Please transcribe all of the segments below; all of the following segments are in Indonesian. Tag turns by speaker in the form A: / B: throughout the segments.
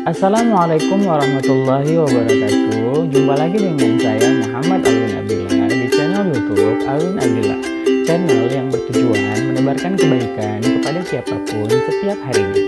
A: Assalamualaikum warahmatullahi wabarakatuh. Jumpa lagi dengan saya Muhammad Alwin Abdillah di channel YouTube Alwin Abdillah, channel yang bertujuan menebarkan kebaikan kepada siapapun setiap harinya.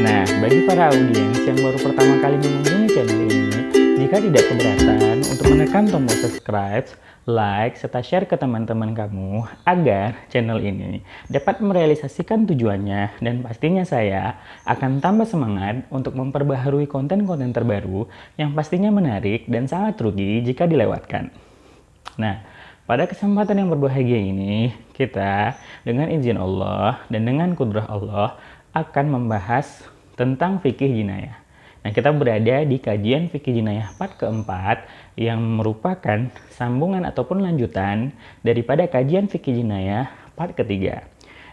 A: Nah, bagi para audiens yang baru pertama kali mengunjungi channel ini, jika tidak keberatan untuk menekan tombol subscribe, like, serta share ke teman-teman kamu agar channel ini dapat merealisasikan tujuannya, dan pastinya saya akan tambah semangat untuk memperbaharui konten-konten terbaru yang pastinya menarik dan sangat rugi jika dilewatkan. Nah, pada kesempatan yang berbahagia ini, kita dengan izin Allah dan dengan kudrah Allah akan membahas tentang fikih jinayah. Nah, kita berada di kajian fikih jinayah part keempat yang merupakan sambungan ataupun lanjutan daripada kajian fikih jinayah part ketiga.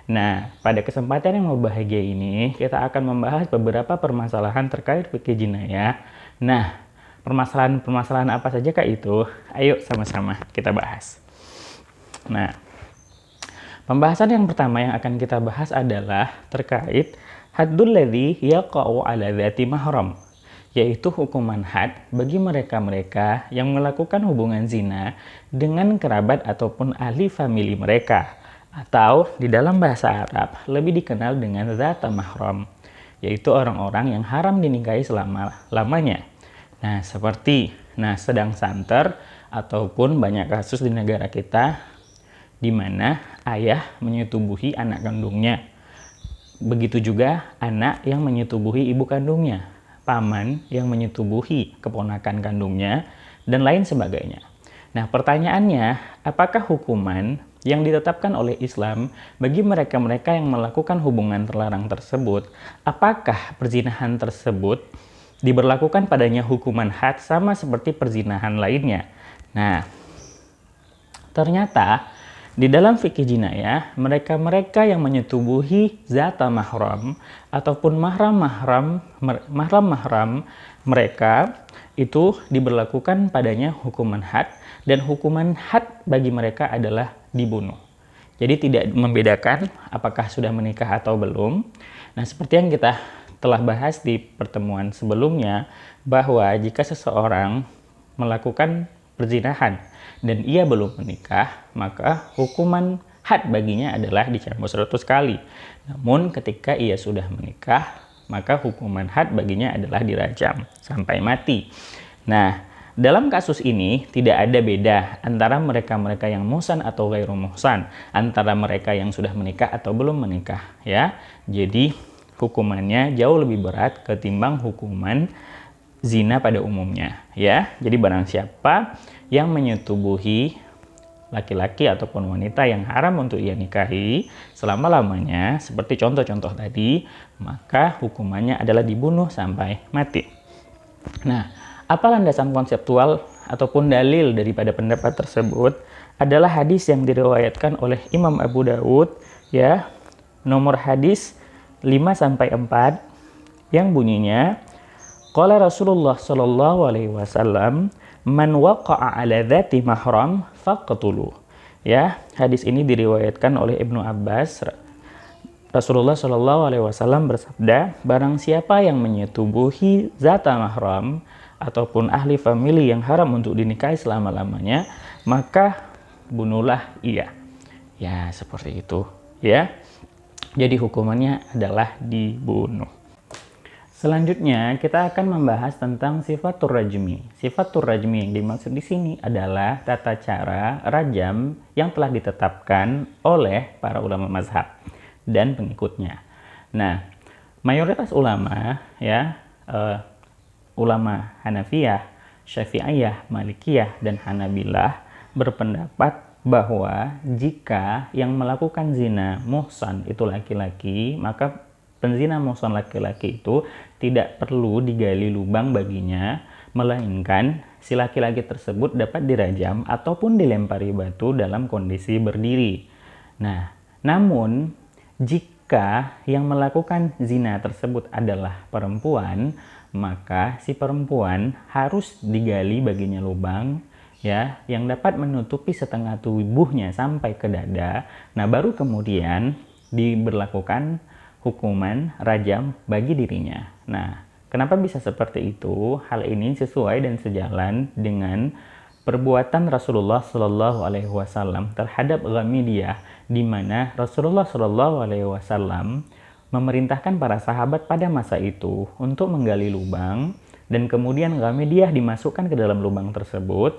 A: Nah, pada kesempatan yang berbahagia ini, kita akan membahas beberapa permasalahan terkait fikih jinayah. Nah, permasalahan-permasalahan apa saja kah itu? Ayo sama-sama kita bahas. Nah, pembahasan yang pertama yang akan kita bahas adalah terkait haddul ladzi yaqa'u 'ala dzati mahram, yaitu hukuman had bagi mereka-mereka yang melakukan hubungan zina dengan kerabat ataupun ahli famili mereka, atau di dalam bahasa Arab lebih dikenal dengan zata mahram, yaitu orang-orang yang haram dinikahi selama-lamanya. Nah, seperti sedang santer ataupun banyak kasus di negara kita di mana ayah menyetubuhi anak kandungnya. Begitu juga anak yang menyetubuhi ibu kandungnya, paman yang menyetubuhi keponakan kandungnya, dan lain sebagainya. Nah, pertanyaannya, apakah hukuman yang ditetapkan oleh Islam bagi mereka-mereka yang melakukan hubungan terlarang tersebut, apakah perzinahan tersebut diberlakukan padanya hukuman had sama seperti perzinahan lainnya? Nah, ternyata di dalam fikih jinayah, mereka-mereka yang menyetubuhi zata mahram ataupun mahram-mahram mereka itu diberlakukan padanya hukuman had, dan hukuman had bagi mereka adalah dibunuh. Jadi tidak membedakan apakah sudah menikah atau belum. Nah, seperti yang kita telah bahas di pertemuan sebelumnya, bahwa jika seseorang melakukan perzinahan dan ia belum menikah, maka hukuman had baginya adalah dicambuk 100 kali. Namun ketika ia sudah menikah, maka hukuman had baginya adalah dirajam sampai mati. Nah, dalam kasus ini tidak ada beda antara mereka-mereka yang muhsan atau ghairu muhsan, antara mereka yang sudah menikah atau belum menikah, ya. Jadi hukumannya jauh lebih berat ketimbang hukuman zina pada umumnya, ya. Jadi barang siapa yang menyetubuhi laki-laki ataupun wanita yang haram untuk ia nikahi selama-lamanya, seperti contoh-contoh tadi, maka hukumannya adalah dibunuh sampai mati. Nah, apa landasan konseptual ataupun dalil daripada pendapat tersebut? Adalah hadis yang diriwayatkan oleh Imam Abu Dawud, ya, nomor hadis 5-4, yang bunyinya, qala Rasulullah sallallahu alaihi wasallam, man waqa'a 'ala dzati mahram faqtulu. Ya, hadis ini diriwayatkan oleh Ibnu Abbas. Rasulullah Shallallahu alaihi wasallam bersabda, barang siapa yang menyetubuhi zata mahram ataupun ahli famili yang haram untuk dinikahi selama-lamanya, maka bunuhlah ia. Ya, seperti itu, ya. Jadi hukumannya adalah dibunuh. Selanjutnya, kita akan membahas tentang sifatur rajmi. Sifatur rajmi yang dimaksud di sini adalah tata cara rajam yang telah ditetapkan oleh para ulama mazhab dan pengikutnya. Nah, mayoritas ulama, ya, ulama Hanafiyah, Syafi'iyah, Malikiyah, dan Hanabilah berpendapat bahwa jika yang melakukan zina muhsan itu laki-laki, maka penzina muhsan laki-laki itu tidak perlu digali lubang baginya, melainkan si laki-laki tersebut dapat dirajam ataupun dilempari batu dalam kondisi berdiri. Nah, namun jika yang melakukan zina tersebut adalah perempuan, maka si perempuan harus digali baginya lubang, ya, yang dapat menutupi setengah tubuhnya sampai ke dada. Nah, baru kemudian diberlakukan hukuman rajam bagi dirinya. Nah, Kenapa bisa seperti itu? Hal ini sesuai dan sejalan dengan perbuatan Rasulullah Shallallahu Alaihi Wasallam terhadap Ghamidiyah, di mana Rasulullah Shallallahu Alaihi Wasallam memerintahkan para sahabat pada masa itu untuk menggali lubang, dan kemudian Ghamidiyah dimasukkan ke dalam lubang tersebut,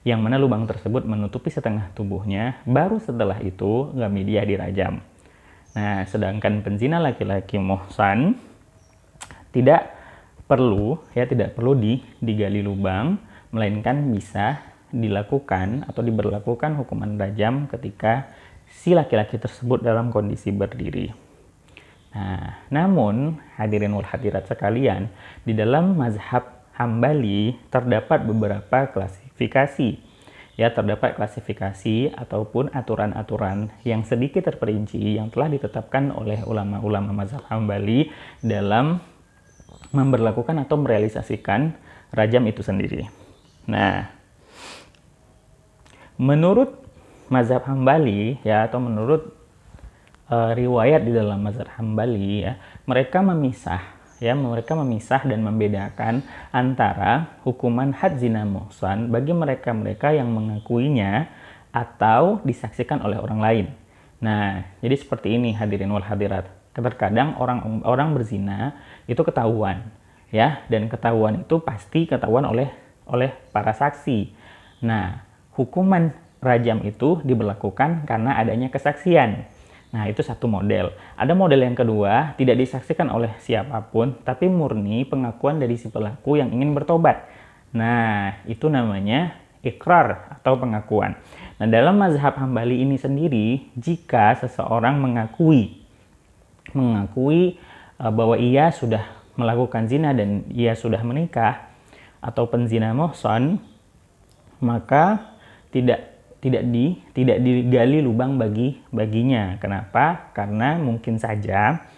A: yang mana lubang tersebut menutupi setengah tubuhnya. Baru setelah itu Ghamidiyah dirajam. Nah, sedangkan penzina laki-laki muhsan tidak perlu digali lubang, melainkan bisa dilakukan atau diberlakukan hukuman rajam ketika si laki-laki tersebut dalam kondisi berdiri. Nah, namun hadirin wal hadirat sekalian, di dalam mazhab Hambali terdapat beberapa klasifikasi. Ya, terdapat klasifikasi ataupun aturan-aturan yang sedikit terperinci yang telah ditetapkan oleh ulama-ulama mazhab Hambali dalam memberlakukan atau merealisasikan rajam itu sendiri. Nah, menurut mazhab Hambali ya, atau menurut riwayat di dalam mazhab Hambali ya, mereka memisah dan membedakan antara hukuman had zina muhsan bagi mereka-mereka yang mengakuinya atau disaksikan oleh orang lain. Nah, jadi seperti ini hadirin wal hadirat. Terkadang orang berzina itu ketahuan ya, dan ketahuan itu pasti ketahuan oleh para saksi. Nah, hukuman rajam itu diberlakukan karena adanya kesaksian. Nah, itu satu model. Ada model yang kedua, tidak disaksikan oleh siapapun, tapi murni pengakuan dari si pelaku yang ingin bertobat. Nah, itu namanya ikrar atau pengakuan. Nah, dalam mazhab Hambali ini sendiri, jika seseorang mengakui bahwa ia sudah melakukan zina dan ia sudah menikah atau penzina muhsan, maka tidak digali lubang baginya. Kenapa? Karena mungkin saja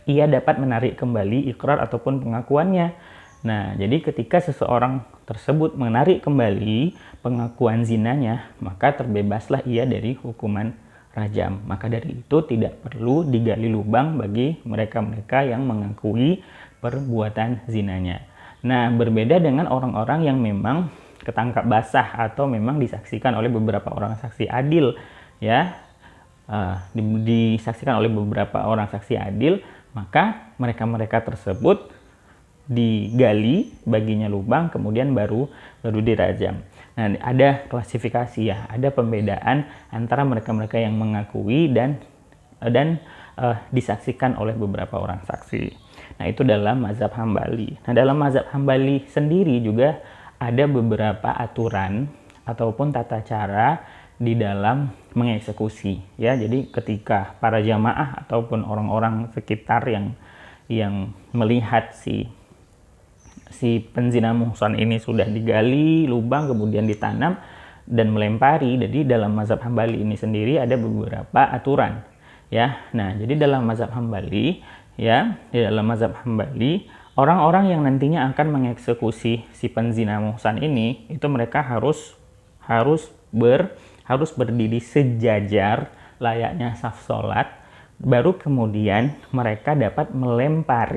A: ia dapat menarik kembali ikrar ataupun pengakuannya. Nah, jadi ketika seseorang tersebut menarik kembali pengakuan zinanya, maka terbebaslah ia dari hukuman rajam. Maka dari itu tidak perlu digali lubang bagi mereka-mereka yang mengakui perbuatan zinanya. Nah, berbeda dengan orang-orang yang memang ketangkap basah atau memang disaksikan oleh beberapa orang saksi adil ya, disaksikan oleh beberapa orang saksi adil, maka mereka-mereka tersebut digali baginya lubang, kemudian baru dirajam. Nah, ada klasifikasi ya, ada pembedaan antara mereka-mereka yang mengakui dan disaksikan oleh beberapa orang saksi. Nah, itu dalam mazhab Hambali. Nah, dalam mazhab Hambali sendiri juga ada beberapa aturan ataupun tata cara di dalam mengeksekusi ya. Jadi ketika para jamaah ataupun orang-orang sekitar yang melihat si penzina muhsan ini sudah digali lubang kemudian ditanam dan melempari, jadi dalam mazhab Hambali ini sendiri ada beberapa aturan ya. Nah, jadi dalam mazhab Hambali ya, di dalam mazhab Hambali, orang-orang yang nantinya akan mengeksekusi si penzina muhsan ini, itu mereka harus berdiri sejajar layaknya saf sholat, baru kemudian mereka dapat melempar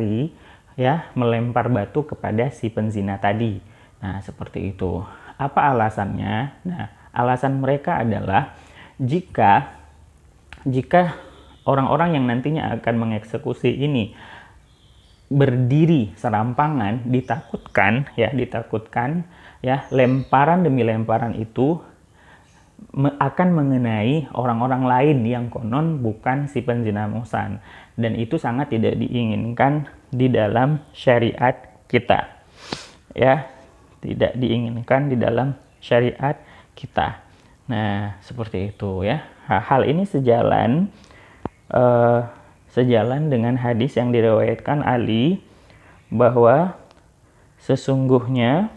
A: batu kepada si penzina tadi. Nah, seperti itu. Apa alasannya? Nah, alasan mereka adalah jika orang-orang yang nantinya akan mengeksekusi ini berdiri serampangan, ditakutkan ya, lemparan demi lemparan itu akan mengenai orang-orang lain yang konon bukan si penzina muhsan, dan itu sangat tidak diinginkan di dalam syariat kita ya, tidak diinginkan di dalam syariat kita. Nah, seperti itu ya. Hal ini sejalan dengan hadis yang diriwayatkan Ali bahwa sesungguhnya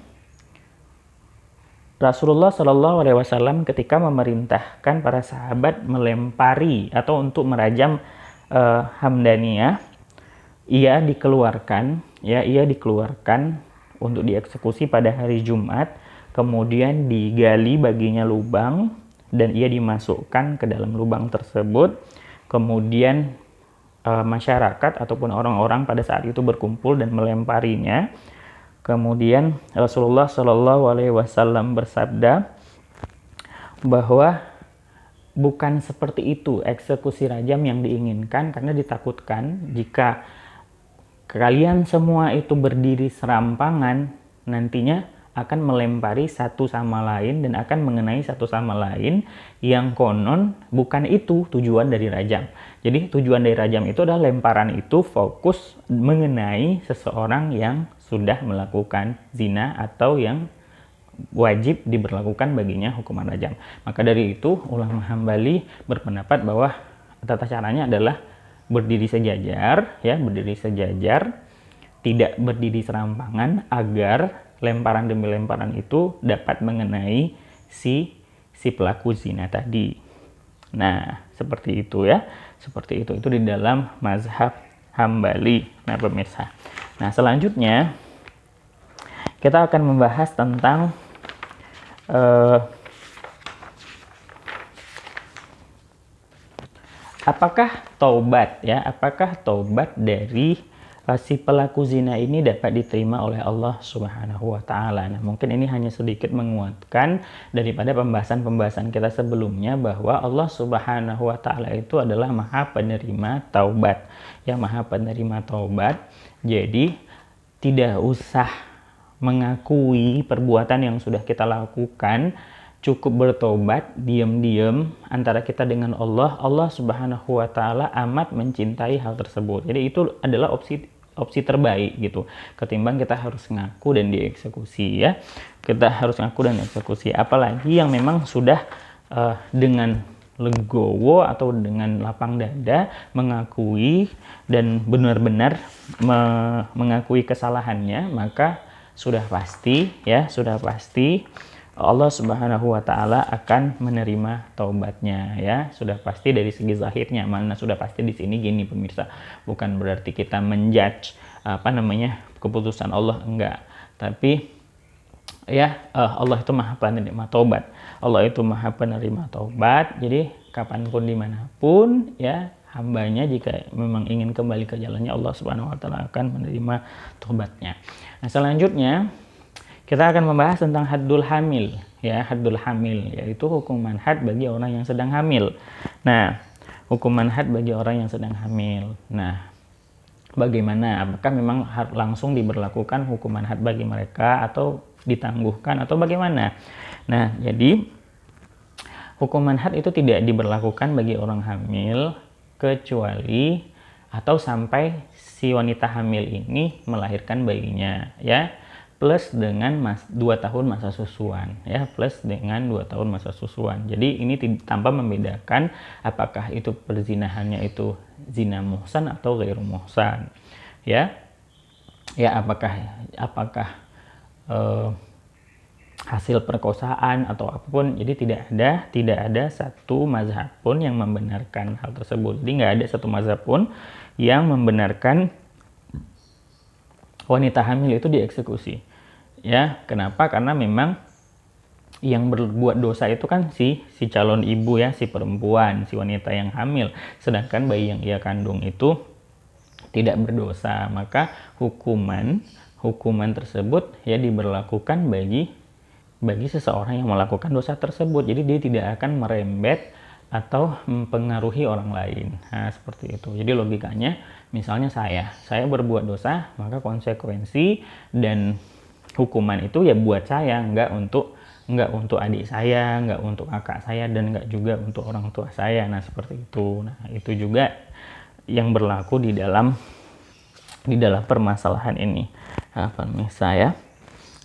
A: Rasulullah Shallallahu Alaihi Wasallam ketika memerintahkan para sahabat melempari atau untuk merajam Hamdaniyah, ia dikeluarkan untuk dieksekusi pada hari Jumat, kemudian digali baginya lubang dan ia dimasukkan ke dalam lubang tersebut, kemudian masyarakat ataupun orang-orang pada saat itu berkumpul dan melemparinya. Kemudian Rasulullah Shallallahu Alaihi Wasallam bersabda bahwa bukan seperti itu eksekusi rajam yang diinginkan, karena ditakutkan jika kalian semua itu berdiri serampangan nantinya akan melempari satu sama lain dan akan mengenai satu sama lain, yang konon bukan itu tujuan dari rajam. Jadi tujuan dari rajam itu adalah lemparan itu fokus mengenai seseorang yang sudah melakukan zina atau yang wajib diberlakukan baginya hukuman rajam. Maka dari itu ulama Hambali berpendapat bahwa tata caranya adalah berdiri sejajar, ya, berdiri sejajar, tidak berdiri serampangan agar lemparan demi lemparan itu dapat mengenai si pelaku zina tadi. Nah, seperti itu ya. Seperti itu di dalam mazhab Hambali. Nah, pemirsa. Nah, selanjutnya kita akan membahas tentang apakah taubat ya, apakah taubat dari si pelaku zina ini dapat diterima oleh Allah Subhanahu wa Ta'ala. Nah, mungkin ini hanya sedikit menguatkan daripada pembahasan-pembahasan kita sebelumnya, bahwa Allah Subhanahu wa Ta'ala itu adalah Maha Penerima Taubat. Ya, Maha Penerima Taubat. Jadi tidak usah mengakui perbuatan yang sudah kita lakukan, cukup bertobat diam-diam antara kita dengan Allah. Allah Subhanahu wa Ta'ala amat mencintai hal tersebut. Jadi itu adalah opsi terbaik gitu, ketimbang kita harus ngaku dan dieksekusi ya. Kita harus ngaku dan eksekusi, apalagi yang memang sudah dengan legowo atau dengan lapang dada mengakui dan benar-benar mengakui kesalahannya, maka sudah pasti ya, sudah pasti Allah Subhanahu wa Ta'ala akan menerima taubatnya ya. Sudah pasti dari segi zahirnya. Mana sudah pasti di sini gini pemirsa, bukan berarti kita menjudge keputusan Allah, enggak. Tapi ya, Allah itu Maha Penerima taubat. Allah itu Maha Penerima taubat. Jadi kapanpun dimanapun ya, hambanya jika memang ingin kembali ke jalannya, Allah Subhanahu wa Ta'ala akan menerima taubatnya. Nah, selanjutnya kita akan membahas tentang haddul hamil ya, haddul hamil yaitu hukuman had bagi orang yang sedang hamil. Nah, hukuman had bagi orang yang sedang hamil. Nah, bagaimana? Apakah memang langsung diberlakukan hukuman had bagi mereka atau ditangguhkan atau bagaimana? Nah, jadi hukuman had itu tidak diberlakukan bagi orang hamil kecuali atau sampai si wanita hamil ini melahirkan bayinya ya, plus dengan 2 tahun masa susuan ya, plus dengan 2 tahun masa susuan. Jadi ini tanpa membedakan apakah itu perzinahannya itu zina muhsan atau ghairu muhsan ya. Ya, apakah hasil perkosaan atau apapun. Jadi tidak ada satu mazhab pun yang membenarkan hal tersebut. Jadi nggak ada satu mazhab pun yang membenarkan wanita hamil itu dieksekusi ya. Kenapa? Karena memang yang berbuat dosa itu kan si calon ibu ya, si perempuan, si wanita yang hamil, sedangkan bayi yang ia kandung itu tidak berdosa. Maka hukuman tersebut ya diberlakukan bagi seseorang yang melakukan dosa tersebut. Jadi dia tidak akan merembet atau mempengaruhi orang lain. Nah, seperti itu. Jadi logikanya, misalnya saya berbuat dosa, maka konsekuensi dan hukuman itu ya buat saya, nggak untuk adik saya, nggak untuk kakak saya, dan nggak juga untuk orang tua saya. Nah, seperti itu. Nah, itu juga yang berlaku di dalam permasalahan ini. Nah, pemirsa ya.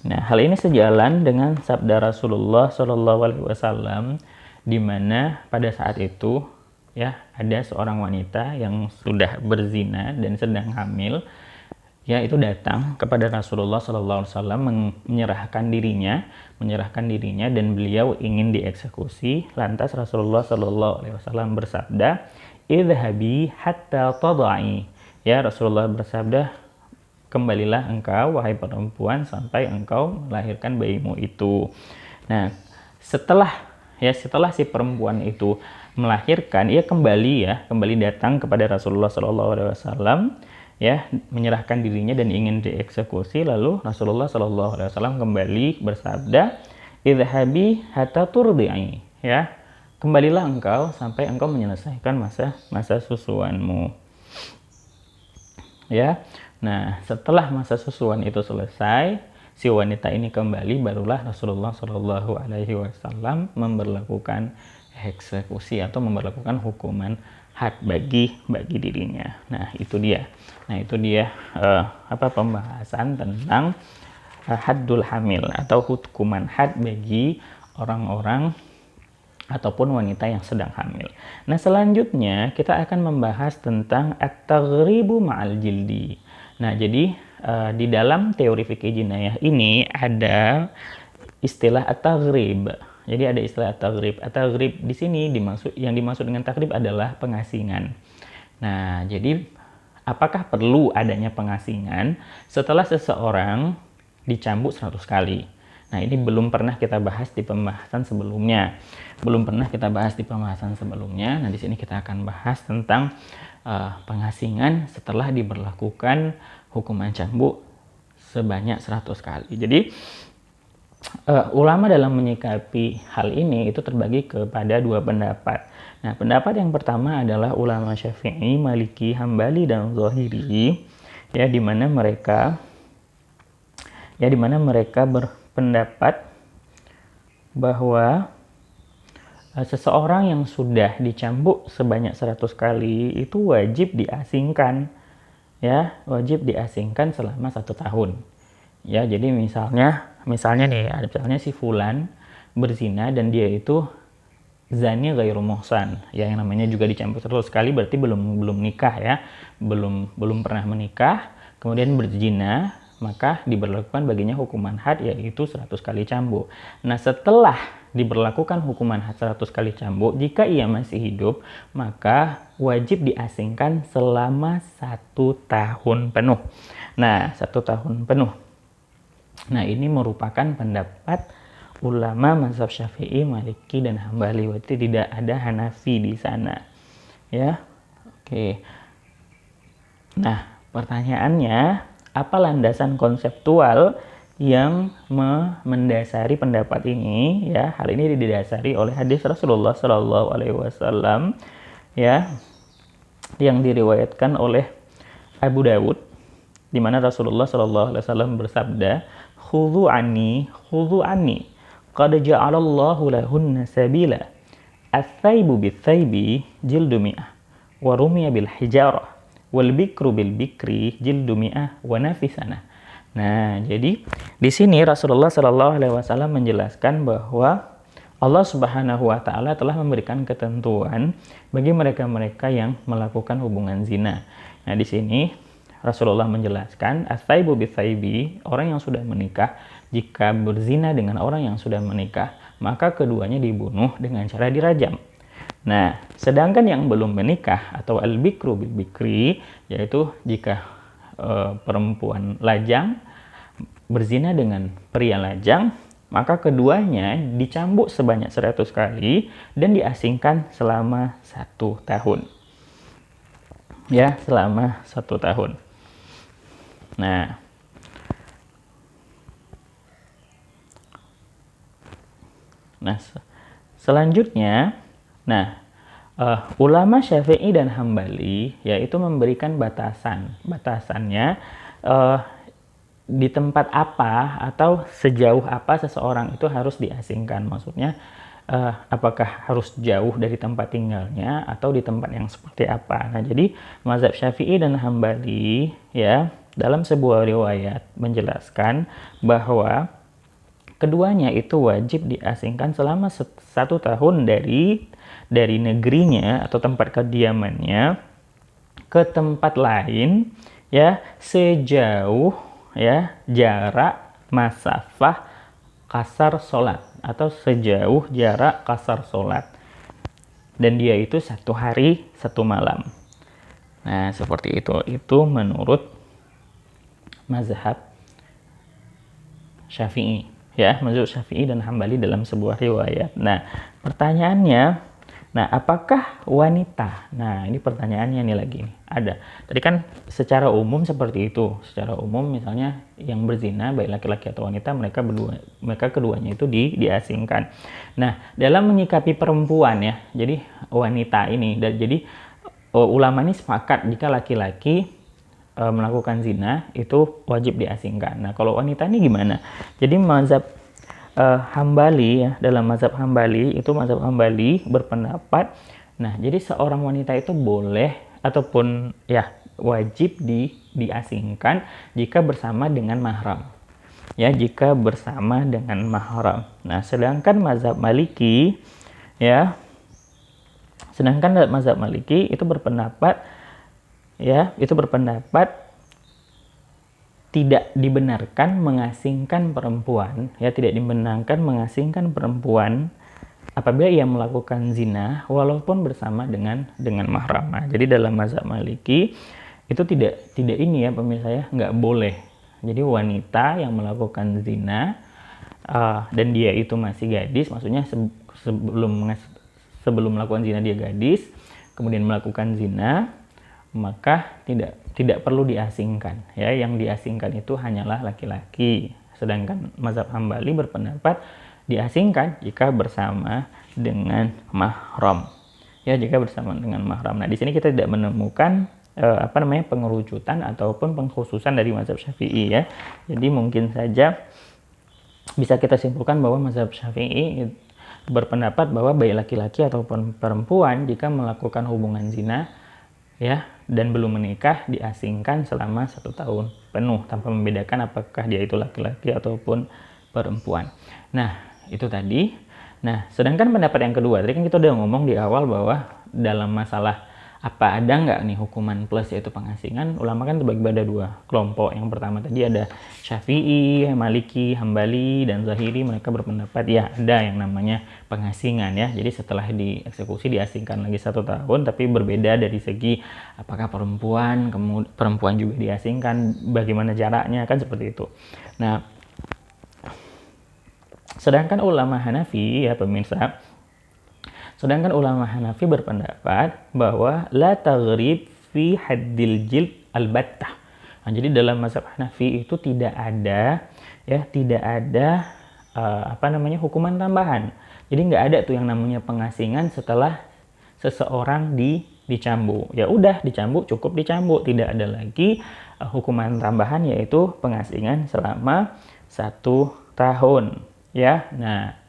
A: Nah, hal ini sejalan dengan sabda Rasulullah Shallallahu Alaihi Wasallam, di mana pada saat itu ya ada seorang wanita yang sudah berzina dan sedang hamil, ya, itu datang kepada Rasulullah Shallallahu Alaihi Wasallam menyerahkan dirinya dan beliau ingin dieksekusi. Lantas Rasulullah Shallallahu Alaihi Wasallam bersabda, idhabi hatta tadai. Ya, Rasulullah bersabda, kembalilah engkau wahai perempuan sampai engkau melahirkan bayimu itu. Nah, setelah si perempuan itu melahirkan, ia kembali datang kepada Rasulullah SAW, ya, menyerahkan dirinya dan ingin dieksekusi. Lalu Rasulullah SAW kembali bersabda, idhabi hatta turdi'i, ya, kembalilah engkau sampai engkau menyelesaikan masa susuanmu, ya. Nah, setelah masa susuan itu selesai, si wanita ini kembali, barulah Rasulullah SAW memberlakukan eksekusi atau memberlakukan hukuman had bagi dirinya. Nah, itu dia. Pembahasan tentang haddul hamil atau hukuman had bagi orang-orang ataupun wanita yang sedang hamil. Nah, selanjutnya kita akan membahas tentang at-taghribu ma'al jildi. Nah, jadi di dalam teori fikih jinayah ini ada istilah at-taghrib. Jadi ada istilah at-taghrib. At-taghrib di sini yang dimaksud dengan taghrib adalah pengasingan. Nah, jadi apakah perlu adanya pengasingan setelah seseorang dicambuk 100 kali? Nah, ini belum pernah kita bahas di pembahasan sebelumnya. Nah, di sini kita akan bahas tentang pengasingan setelah diberlakukan hukuman cambuk sebanyak 100 kali. Jadi ulama dalam menyikapi hal ini itu terbagi kepada 2 pendapat. Nah, pendapat yang pertama adalah ulama Syafi'i, Maliki, Hambali, dan Zahiri, ya, di mana mereka berpendapat bahwa seseorang yang sudah dicambuk sebanyak 100 kali itu wajib diasingkan, ya, wajib diasingkan selama 1 tahun. Ya, jadi misalnya si fulan berzina dan dia itu zani ghairu muhsan, ya, yang namanya juga dicambuk 100 kali berarti belum nikah, ya, belum pernah menikah, kemudian berzina, maka diberlakukan baginya hukuman had, yaitu 100 kali cambuk. Nah, setelah diberlakukan hukuman had 100 kali cambuk, jika ia masih hidup, maka wajib diasingkan selama 1 tahun penuh. Nah, 1 tahun penuh. Nah, ini merupakan pendapat ulama mazhab Syafi'i, Maliki, dan Hambali. Berarti tidak ada Hanafi di sana, ya. Oke. Nah, pertanyaannya, apa landasan konseptual yang mendasari pendapat ini? Ya, hal ini didasari oleh hadis Rasulullah SAW, ya, yang diriwayatkan oleh Abu Dawud, di mana Rasulullah SAW bersabda, khudhu anni, qad ja'alallahu lahunna sabila, as-saibu bis-saibi jildu mi'ah, wa rumiya bil hijarah, wal bikru bil bikri jildu mi'ah wa nafisana. Nah, jadi di sini Rasulullah SAW menjelaskan bahwa Allah Subhanahu wa taala telah memberikan ketentuan bagi mereka-mereka yang melakukan hubungan zina. Nah, di sini Rasulullah menjelaskan as-saibu bis-saibi, orang yang sudah menikah jika berzina dengan orang yang sudah menikah, maka keduanya dibunuh dengan cara dirajam. Nah, sedangkan yang belum menikah atau al-bikru bil bikri, yaitu jika perempuan lajang berzina dengan pria lajang, maka keduanya dicambuk sebanyak 100 kali dan diasingkan selama 1 tahun. Ya, selama 1 tahun. Nah, selanjutnya, ulama Syafi'i dan Hambali yaitu memberikan batasannya di tempat apa atau sejauh apa seseorang itu harus diasingkan. Maksudnya apakah harus jauh dari tempat tinggalnya atau di tempat yang seperti apa. Nah, jadi mazhab Syafi'i dan Hambali, ya, dalam sebuah riwayat menjelaskan bahwa keduanya itu wajib diasingkan selama 1 tahun dari negerinya atau tempat kediamannya ke tempat lain, ya, sejauh, ya, jarak masafah kasar sholat atau sejauh jarak kasar sholat, dan dia itu 1 hari 1 malam. Nah, seperti itu menurut mazhab Syafi'i, ya, mazhab Syafi'i dan Hambali dalam sebuah riwayat. Nah, pertanyaannya, Nah, apakah wanita? Nah, ini pertanyaannya nih lagi nih. Ada. Tadi kan secara umum seperti itu. Secara umum misalnya yang berzina baik laki-laki atau wanita, mereka keduanya itu diasingkan. Nah, dalam menyikapi perempuan ya. Jadi wanita ini jadi ulama ini sepakat jika laki-laki melakukan zina itu wajib diasingkan. Nah, kalau wanita ini gimana? Jadi mazhab Hambali ya, dalam mazhab Hambali itu mazhab Hambali berpendapat, nah jadi seorang wanita itu boleh ataupun ya wajib diasingkan jika bersama dengan mahram. Ya, jika bersama dengan mahram. Nah, sedangkan mazhab Maliki ya, itu berpendapat tidak dibenarkan mengasingkan perempuan, ya tidak dibenarkan mengasingkan perempuan apabila ia melakukan zina walaupun bersama dengan mahram. Nah, jadi dalam mazhab Maliki itu tidak ini ya pemirsa ya, nggak boleh. Jadi wanita yang melakukan zina dan dia itu masih gadis, maksudnya sebelum melakukan zina dia gadis, kemudian melakukan zina, maka tidak perlu diasingkan ya, yang diasingkan itu hanyalah laki-laki. Sedangkan mazhab Hambali berpendapat diasingkan jika bersama dengan mahram. Ya, jika bersama dengan mahram. Nah, di sini kita tidak menemukan pengerucutan ataupun pengkhususan dari mazhab Syafi'i ya. Jadi mungkin saja bisa kita simpulkan bahwa mazhab Syafi'i berpendapat bahwa baik laki-laki ataupun perempuan jika melakukan hubungan zina ya dan belum menikah diasingkan selama 1 tahun penuh tanpa membedakan apakah dia itu laki-laki ataupun perempuan. Nah, itu tadi. Nah, sedangkan pendapat yang kedua, tadi kan kita udah ngomong di awal bahwa dalam masalah apa ada nggak nih hukuman plus yaitu pengasingan, ulama kan terbagi pada 2 kelompok. Yang pertama tadi ada Syafi'i, Maliki, Hambali, dan Zahiri. Mereka berpendapat ya ada yang namanya pengasingan ya. Jadi setelah dieksekusi diasingkan lagi 1 tahun, tapi berbeda dari segi apakah perempuan juga diasingkan, bagaimana jaraknya, kan seperti itu. Nah, sedangkan ulama Hanafi ya pemirsa, berpendapat bahwa la taghrib fi haddil jild albattah. Nah, jadi dalam mazhab Hanafi itu tidak ada hukuman tambahan. Jadi nggak ada tuh yang namanya pengasingan setelah seseorang dicambuk. Ya udah dicambuk, cukup dicambuk, tidak ada lagi hukuman tambahan yaitu pengasingan selama 1 tahun. Ya, nah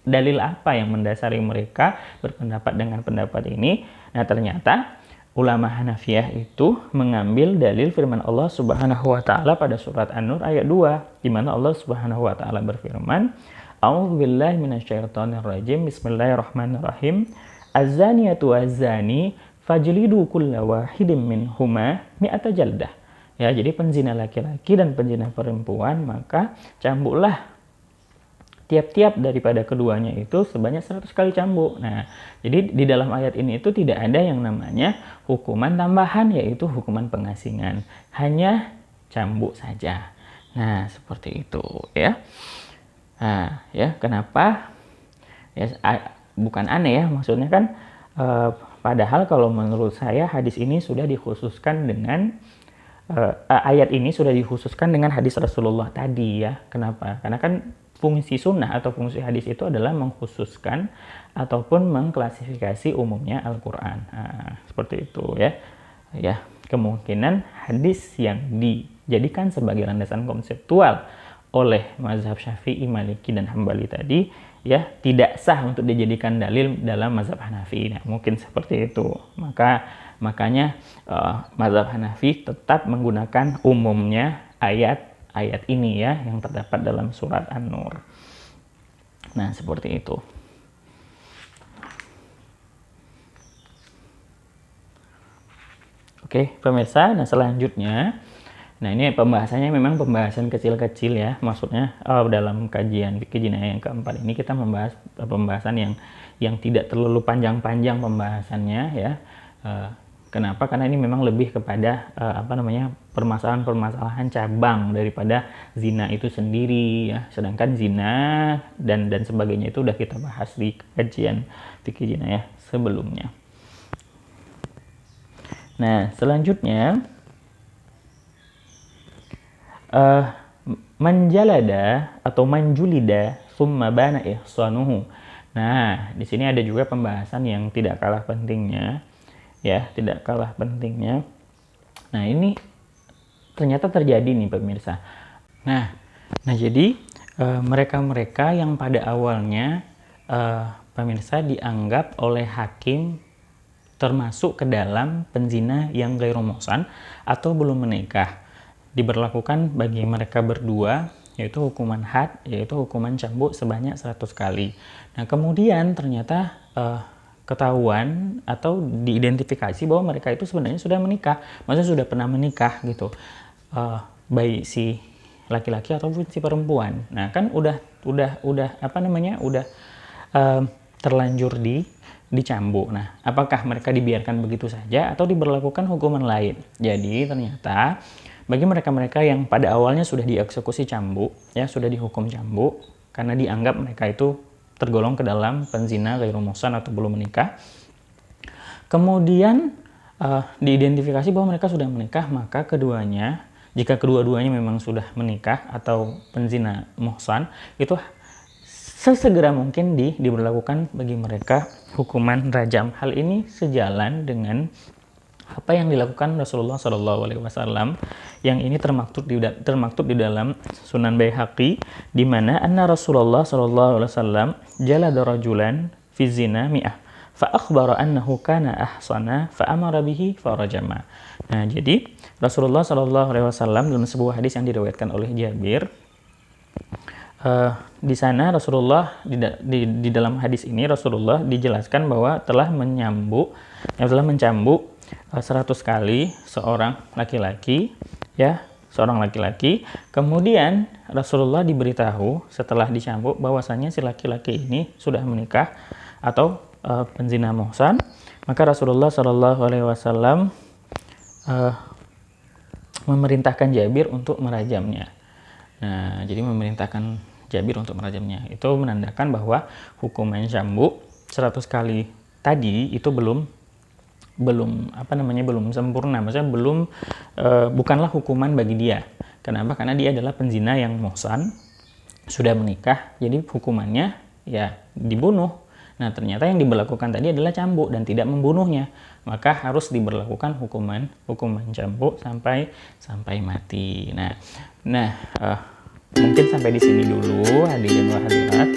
A: dalil apa yang mendasari mereka berpendapat dengan pendapat ini? Nah, ternyata ulama Hanafiyah itu mengambil dalil firman Allah Subhanahu wa taala pada surat An-Nur ayat 2, di mana Allah Subhanahu wa taala berfirman, "A'udzubillahi minasyaitonirrajim. Bismillahirrahmanirrahim. Az-zaniyatu waz-zani fajlidu kulla wahidin minhuma mi'ata jaldah." Ya, jadi penzina laki-laki dan penzina perempuan maka cambuklah tiap-tiap daripada keduanya itu sebanyak 100 kali cambuk. Nah, jadi di dalam ayat ini itu tidak ada yang namanya hukuman tambahan yaitu hukuman pengasingan. Hanya cambuk saja. Nah, seperti itu ya. Nah, ya kenapa? Ya bukan aneh ya, maksudnya kan padahal kalau menurut saya hadis ini sudah dikhususkan dengan ayat ini sudah dikhususkan dengan hadis Rasulullah tadi ya. Kenapa? Karena kan fungsi sunnah atau fungsi hadis itu adalah mengkhususkan ataupun mengklasifikasi umumnya Al-Quran. Nah, seperti itu ya. Ya, kemungkinan hadis yang dijadikan sebagai landasan konseptual oleh mazhab Syafi'i, Maliki, dan Hambali tadi ya tidak sah untuk dijadikan dalil dalam mazhab Hanafi. Nah, mungkin seperti itu. Makanya mazhab Hanafi tetap menggunakan umumnya ayat ini ya yang terdapat dalam surat An-Nur. Nah, seperti itu. Oke, pemirsa, nah selanjutnya, nah ini pembahasannya memang pembahasan kecil-kecil ya, maksudnya dalam kajian fikih jinayah yang keempat ini kita membahas pembahasan yang tidak terlalu panjang-panjang pembahasannya ya. Kenapa? Karena ini memang lebih kepada permasalahan-permasalahan cabang daripada zina itu sendiri ya. Sedangkan zina dan sebagainya itu udah kita bahas di kajian fikih zina ya sebelumnya. Nah, selanjutnya manjalada atau manjulida summa bana ihsanuhu. Nah, di sini ada juga pembahasan yang tidak kalah pentingnya ya, tidak kalah pentingnya. Nah, ini ternyata terjadi nih pemirsa. Nah jadi mereka-mereka yang pada awalnya pemirsa dianggap oleh hakim termasuk ke dalam penzina yang ghairu muhsan atau belum menikah, diberlakukan bagi mereka berdua yaitu hukuman had, yaitu hukuman cambuk sebanyak 100 kali. Nah, kemudian ternyata ketahuan atau diidentifikasi bahwa mereka itu sebenarnya sudah menikah, maksudnya sudah pernah menikah gitu, baik si laki-laki ataupun si perempuan. Nah, kan udah terlanjur dicambuk. Nah, apakah mereka dibiarkan begitu saja atau diberlakukan hukuman lain? Jadi ternyata bagi mereka-mereka yang pada awalnya sudah dieksekusi cambuk, ya sudah dihukum cambuk karena dianggap mereka itu tergolong ke dalam penzina ghairu muhsan atau belum menikah. Kemudian diidentifikasi bahwa mereka sudah menikah, maka keduanya, jika kedua-duanya memang sudah menikah atau penzina muhsan, itu sesegera mungkin diberlakukan bagi mereka hukuman rajam. Hal ini sejalan dengan apa yang dilakukan Rasulullah SAW, yang ini termaktub di dalam Sunan Baihaqi, di mana anna Rasulullah SAW jalada rajulan fi zina mi'ah fa akhbara annahu kana ahsana fa amara bihi farajama. Nah, jadi Rasulullah SAW dalam sebuah hadis yang diriwayatkan oleh Jabir, di sana Rasulullah di dalam hadis ini Rasulullah dijelaskan bahwa telah mencambuk 100 kali seorang laki-laki ya, seorang laki-laki. Kemudian Rasulullah diberitahu setelah dicambuk bahwasanya si laki-laki ini sudah menikah atau penzina muhsan. Maka Rasulullah SAW memerintahkan Jabir untuk merajamnya. Nah, jadi memerintahkan Jabir untuk merajamnya itu menandakan bahwa hukuman cambuk 100 kali tadi itu belum sempurna, maksudnya bukanlah hukuman bagi dia. Kenapa? Karena dia adalah penzina yang muhsan, sudah menikah, jadi hukumannya ya dibunuh. Nah, ternyata yang diberlakukan tadi adalah cambuk dan tidak membunuhnya, maka harus diberlakukan hukuman cambuk sampai mati. Nah, mungkin sampai di sini dulu hadirin wa hadirat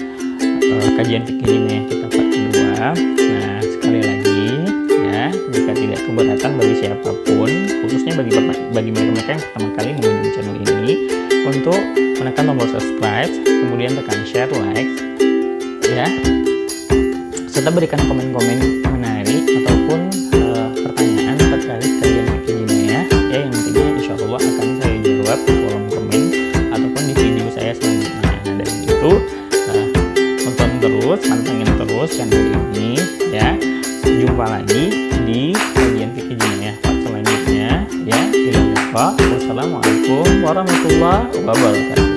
A: kajian fikih ini kita part kedua. Nah, sekali lagi ya, jika tidak keberatan bagi siapapun, khususnya bagi mereka yang pertama kali mengunjungi channel ini, untuk menekan tombol subscribe, kemudian tekan share, like ya, serta berikan komen-komen menarik ataupun pertanyaan terkait kajian fikih ini ya, yang nantinya insya Allah akan saya jawab di kolom komen ataupun di video saya selanjutnya. Nah, dari itu tonton terus, pantengin terus channel ini ya. Jumpa lagi di kajian fikih ya selanjutnya ya. Wassalamualaikum warahmatullahi wabarakatuh.